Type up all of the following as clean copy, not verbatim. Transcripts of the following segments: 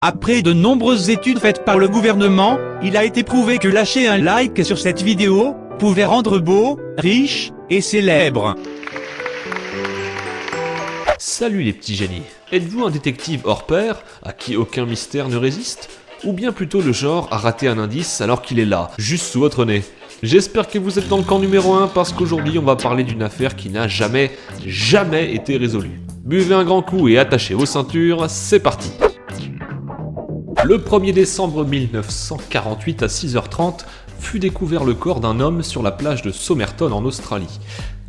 Après de nombreuses études faites par le gouvernement, il a été prouvé que lâcher un like sur cette vidéo pouvait rendre beau, riche et célèbre. Salut les petits génies. Êtes-vous un détective hors pair, à qui aucun mystère ne résiste? Ou bien plutôt le genre à rater un indice alors qu'il est là, juste sous votre nez? J'espère que vous êtes dans le camp numéro 1 parce qu'aujourd'hui on va parler d'une affaire qui n'a jamais été résolue. Buvez un grand coup et attachez vos ceintures, c'est parti. Le 1er décembre 1948 à 6h30 fut découvert le corps d'un homme sur la plage de Somerton en Australie.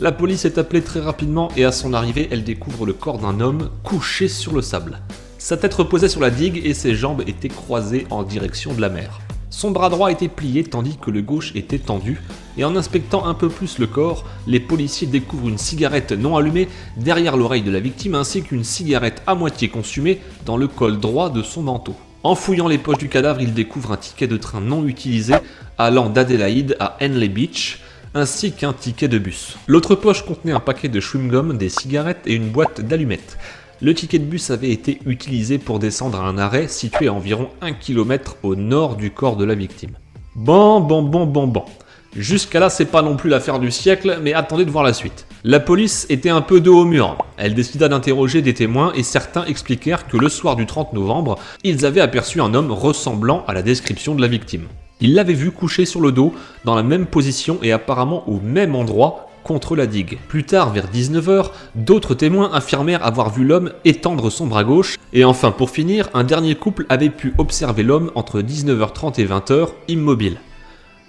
La police est appelée très rapidement et à son arrivée, elle découvre le corps d'un homme couché sur le sable. Sa tête reposait sur la digue et ses jambes étaient croisées en direction de la mer. Son bras droit était plié tandis que le gauche était tendu, et en inspectant un peu plus le corps, les policiers découvrent une cigarette non allumée derrière l'oreille de la victime ainsi qu'une cigarette à moitié consumée dans le col droit de son manteau. En fouillant les poches du cadavre, ils découvrent un ticket de train non utilisé allant d'Adélaïde à Henley Beach, ainsi qu'un ticket de bus. L'autre poche contenait un paquet de chewing-gum, des cigarettes et une boîte d'allumettes. Le ticket de bus avait été utilisé pour descendre à un arrêt situé à environ 1 km au nord du corps de la victime. Bon. Jusqu'à là, c'est pas non plus l'affaire du siècle, mais attendez de voir la suite. La police était un peu dos au mur. Elle décida d'interroger des témoins et certains expliquèrent que le soir du 30 novembre, ils avaient aperçu un homme ressemblant à la description de la victime. Ils l'avaient vu couché sur le dos, dans la même position et apparemment au même endroit, contre la digue. Plus tard, vers 19h, d'autres témoins affirmèrent avoir vu l'homme étendre son bras gauche. Et enfin, pour finir, un dernier couple avait pu observer l'homme entre 19h30 et 20h, immobile.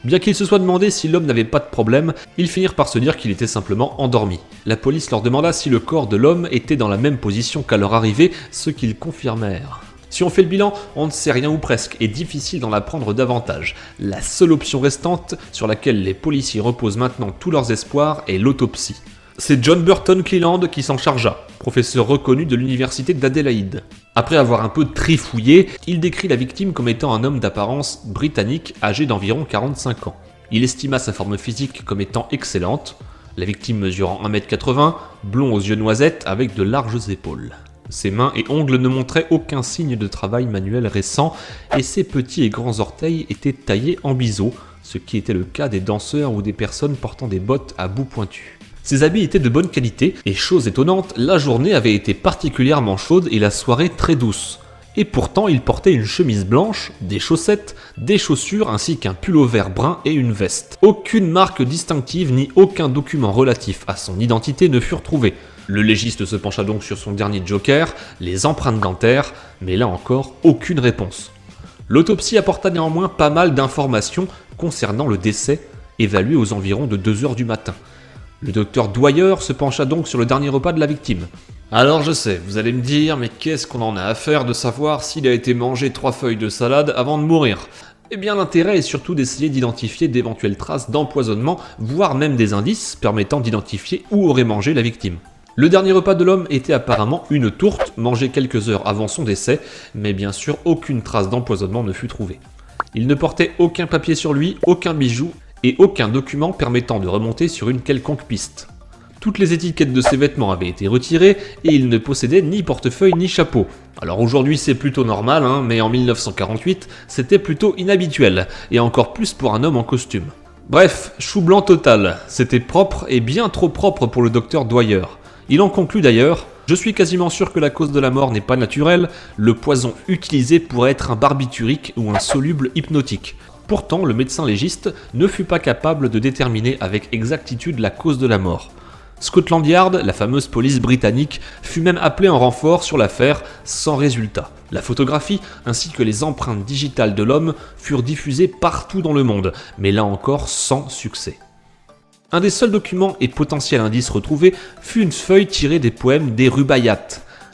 Bien qu'ils se soient demandé si l'homme n'avait pas de problème, ils finirent par se dire qu'il était simplement endormi. La police leur demanda si le corps de l'homme était dans la même position qu'à leur arrivée, ce qu'ils confirmèrent. Si on fait le bilan, on ne sait rien ou presque, et difficile d'en apprendre davantage. La seule option restante, sur laquelle les policiers reposent maintenant tous leurs espoirs, est l'autopsie. C'est John Burton Cleland qui s'en chargea, professeur reconnu de l'université d'Adélaïde. Après avoir un peu trifouillé, il décrit la victime comme étant un homme d'apparence britannique âgé d'environ 45 ans. Il estima sa forme physique comme étant excellente, la victime mesurant 1m80, blond aux yeux noisettes avec de larges épaules. Ses mains et ongles ne montraient aucun signe de travail manuel récent et ses petits et grands orteils étaient taillés en biseau, ce qui était le cas des danseurs ou des personnes portant des bottes à bout pointu. Ses habits étaient de bonne qualité et, chose étonnante, la journée avait été particulièrement chaude et la soirée très douce. Et pourtant, il portait une chemise blanche, des chaussettes, des chaussures ainsi qu'un pullover brun et une veste. Aucune marque distinctive ni aucun document relatif à son identité ne furent trouvés. Le légiste se pencha donc sur son dernier joker, les empreintes dentaires, mais là encore, aucune réponse. L'autopsie apporta néanmoins pas mal d'informations concernant le décès, évalué aux environs de 2h du matin. Le docteur Dwyer se pencha donc sur le dernier repas de la victime. Alors je sais, vous allez me dire, mais qu'est-ce qu'on en a à faire de savoir s'il a été mangé 3 feuilles de salade avant de mourir? Eh bien l'intérêt est surtout d'essayer d'identifier d'éventuelles traces d'empoisonnement, voire même des indices permettant d'identifier où aurait mangé la victime. Le dernier repas de l'homme était apparemment une tourte, mangée quelques heures avant son décès, mais bien sûr aucune trace d'empoisonnement ne fut trouvée. Il ne portait aucun papier sur lui, aucun bijou, et aucun document permettant de remonter sur une quelconque piste. Toutes les étiquettes de ses vêtements avaient été retirées et il ne possédait ni portefeuille ni chapeau. Alors aujourd'hui c'est plutôt normal, mais en 1948 c'était plutôt inhabituel, et encore plus pour un homme en costume. Bref, chou blanc total, c'était propre et bien trop propre pour le docteur Dwyer. Il en conclut d'ailleurs: je suis quasiment sûr que la cause de la mort n'est pas naturelle, le poison utilisé pourrait être un barbiturique ou un soluble hypnotique. Pourtant, le médecin légiste ne fut pas capable de déterminer avec exactitude la cause de la mort. Scotland Yard, la fameuse police britannique, fut même appelée en renfort sur l'affaire, sans résultat. La photographie ainsi que les empreintes digitales de l'homme furent diffusées partout dans le monde, mais là encore sans succès. Un des seuls documents et potentiels indices retrouvés fut une feuille tirée des poèmes des Rubaiyat.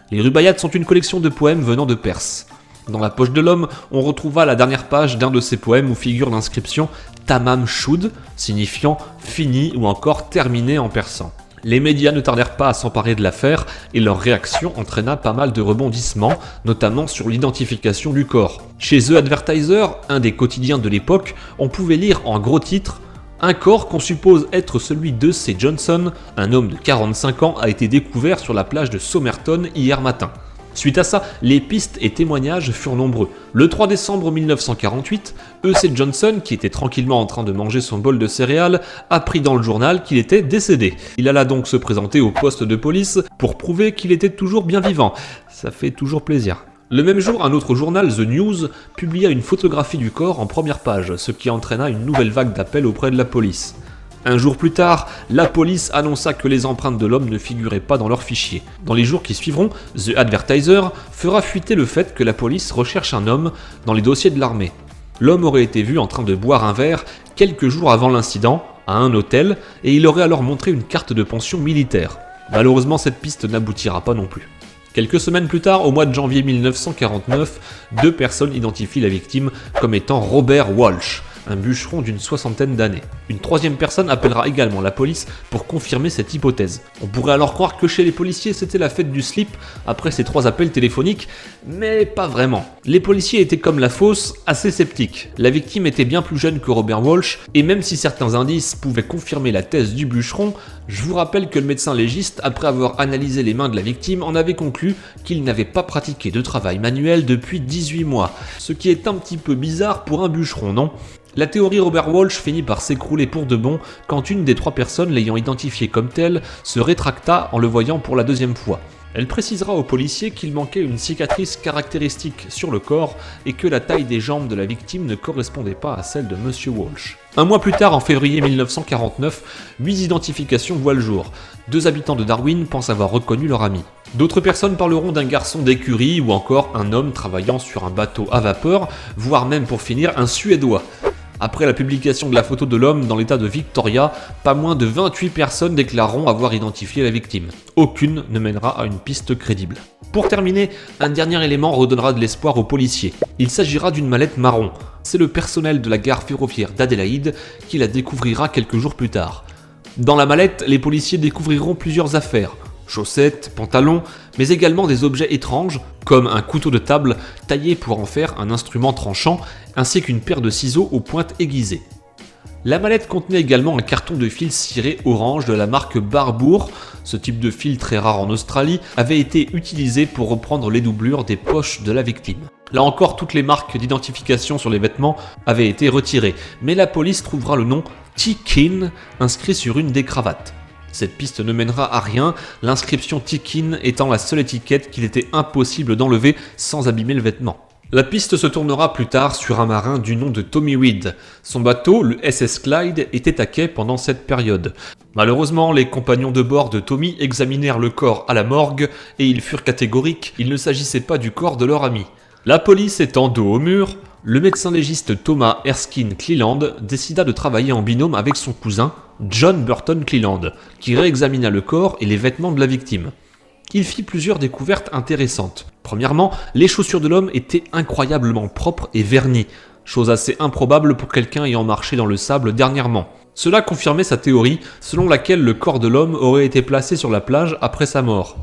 Les Rubaiyat sont une collection de poèmes venant de Perse. Dans la poche de l'homme, on retrouva la dernière page d'un de ces poèmes où figure l'inscription Tamam Shud, signifiant fini ou encore terminé en persan. Les médias ne tardèrent pas à s'emparer de l'affaire et leur réaction entraîna pas mal de rebondissements, notamment sur l'identification du corps. Chez The Advertiser, un des quotidiens de l'époque, on pouvait lire en gros titre « Un corps qu'on suppose être celui de C. Johnson, un homme de 45 ans, a été découvert sur la plage de Somerton hier matin ». Suite à ça, les pistes et témoignages furent nombreux. Le 3 décembre 1948, E.C. Johnson, qui était tranquillement en train de manger son bol de céréales, apprit dans le journal qu'il était décédé. Il alla donc se présenter au poste de police pour prouver qu'il était toujours bien vivant. Ça fait toujours plaisir. Le même jour, un autre journal, The News, publia une photographie du corps en première page, ce qui entraîna une nouvelle vague d'appels auprès de la police. Un jour plus tard, la police annonça que les empreintes de l'homme ne figuraient pas dans leur fichier. Dans les jours qui suivront, The Advertiser fera fuiter le fait que la police recherche un homme dans les dossiers de l'armée. L'homme aurait été vu en train de boire un verre quelques jours avant l'incident, à un hôtel, et il aurait alors montré une carte de pension militaire. Malheureusement, cette piste n'aboutira pas non plus. Quelques semaines plus tard, au mois de janvier 1949, 2 personnes identifient la victime comme étant Robert Walsh, un bûcheron d'une 60aine d'années. Une 3e personne appellera également la police pour confirmer cette hypothèse. On pourrait alors croire que chez les policiers c'était la fête du slip après ces 3 appels téléphoniques, mais pas vraiment. Les policiers étaient comme la fosse, assez sceptiques. La victime était bien plus jeune que Robert Walsh, et même si certains indices pouvaient confirmer la thèse du bûcheron, je vous rappelle que le médecin légiste, après avoir analysé les mains de la victime, en avait conclu qu'il n'avait pas pratiqué de travail manuel depuis 18 mois, ce qui est un petit peu bizarre pour un bûcheron, non ? La théorie Robert Walsh finit par s'écrouler pour de bon quand une des 3 personnes l'ayant identifié comme telle se rétracta en le voyant pour la 2e fois. Elle précisera aux policiers qu'il manquait une cicatrice caractéristique sur le corps et que la taille des jambes de la victime ne correspondait pas à celle de Monsieur Walsh. Un mois plus tard, en février 1949, 8 identifications voient le jour. 2 habitants de Darwin pensent avoir reconnu leur ami. D'autres personnes parleront d'un garçon d'écurie ou encore un homme travaillant sur un bateau à vapeur, voire même pour finir un Suédois. Après la publication de la photo de l'homme dans l'état de Victoria, pas moins de 28 personnes déclareront avoir identifié la victime. Aucune ne mènera à une piste crédible. Pour terminer, un dernier élément redonnera de l'espoir aux policiers. Il s'agira d'une mallette marron. C'est le personnel de la gare ferroviaire d'Adélaïde qui la découvrira quelques jours plus tard. Dans la mallette, les policiers découvriront plusieurs affaires. Chaussettes, pantalons, mais également des objets étranges, comme un couteau de table taillé pour en faire un instrument tranchant, ainsi qu'une paire de ciseaux aux pointes aiguisées. La mallette contenait également un carton de fil ciré orange de la marque Barbour. Ce type de fil très rare en Australie avait été utilisé pour reprendre les doublures des poches de la victime. Là encore, toutes les marques d'identification sur les vêtements avaient été retirées, mais la police trouvera le nom Tikin inscrit sur une des cravates. Cette piste ne mènera à rien, l'inscription Tikin étant la seule étiquette qu'il était impossible d'enlever sans abîmer le vêtement. La piste se tournera plus tard sur un marin du nom de Tommy Reed. Son bateau, le SS Clyde, était à quai pendant cette période. Malheureusement, les compagnons de bord de Tommy examinèrent le corps à la morgue et ils furent catégoriques, il ne s'agissait pas du corps de leur ami. La police étant dos au mur, le médecin légiste Thomas Erskine Cleland décida de travailler en binôme avec son cousin, John Burton Cleland, qui réexamina le corps et les vêtements de la victime. Il fit plusieurs découvertes intéressantes. Premièrement, les chaussures de l'homme étaient incroyablement propres et vernies, chose assez improbable pour quelqu'un ayant marché dans le sable dernièrement. Cela confirmait sa théorie, selon laquelle le corps de l'homme aurait été placé sur la plage après sa mort.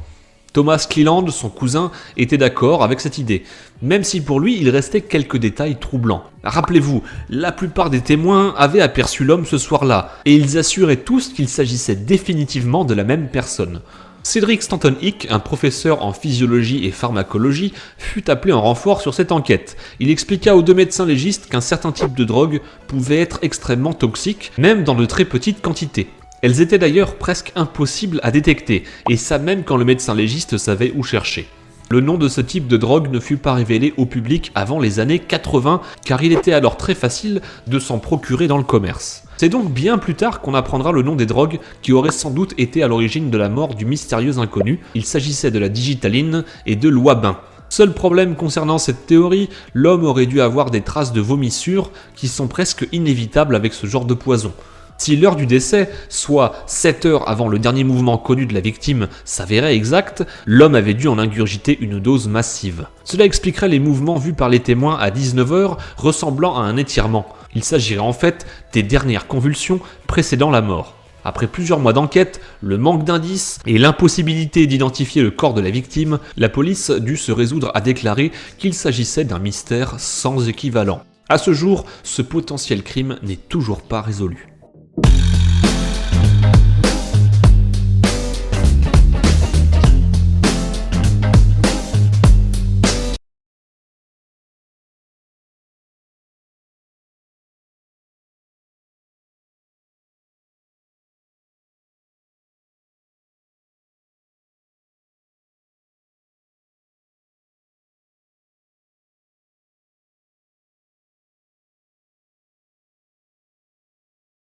Thomas Cleland, son cousin, était d'accord avec cette idée, même si pour lui il restait quelques détails troublants. Rappelez-vous, la plupart des témoins avaient aperçu l'homme ce soir-là, et ils assuraient tous qu'il s'agissait définitivement de la même personne. Cedric Stanton Hick, un professeur en physiologie et pharmacologie, fut appelé en renfort sur cette enquête. Il expliqua aux 2 médecins légistes qu'un certain type de drogue pouvait être extrêmement toxique, même dans de très petites quantités. Elles étaient d'ailleurs presque impossibles à détecter, et ça même quand le médecin légiste savait où chercher. Le nom de ce type de drogue ne fut pas révélé au public avant les années 80, car il était alors très facile de s'en procurer dans le commerce. C'est donc bien plus tard qu'on apprendra le nom des drogues qui auraient sans doute été à l'origine de la mort du mystérieux inconnu. Il s'agissait de la digitaline et de l'ouabin. Seul problème concernant cette théorie, l'homme aurait dû avoir des traces de vomissures qui sont presque inévitables avec ce genre de poison. Si l'heure du décès, soit 7 heures avant le dernier mouvement connu de la victime, s'avérait exacte, l'homme avait dû en ingurgiter une dose massive. Cela expliquerait les mouvements vus par les témoins à 19 heures ressemblant à un étirement. Il s'agirait en fait des dernières convulsions précédant la mort. Après plusieurs mois d'enquête, le manque d'indices et l'impossibilité d'identifier le corps de la victime, la police dut se résoudre à déclarer qu'il s'agissait d'un mystère sans équivalent. À ce jour, ce potentiel crime n'est toujours pas résolu.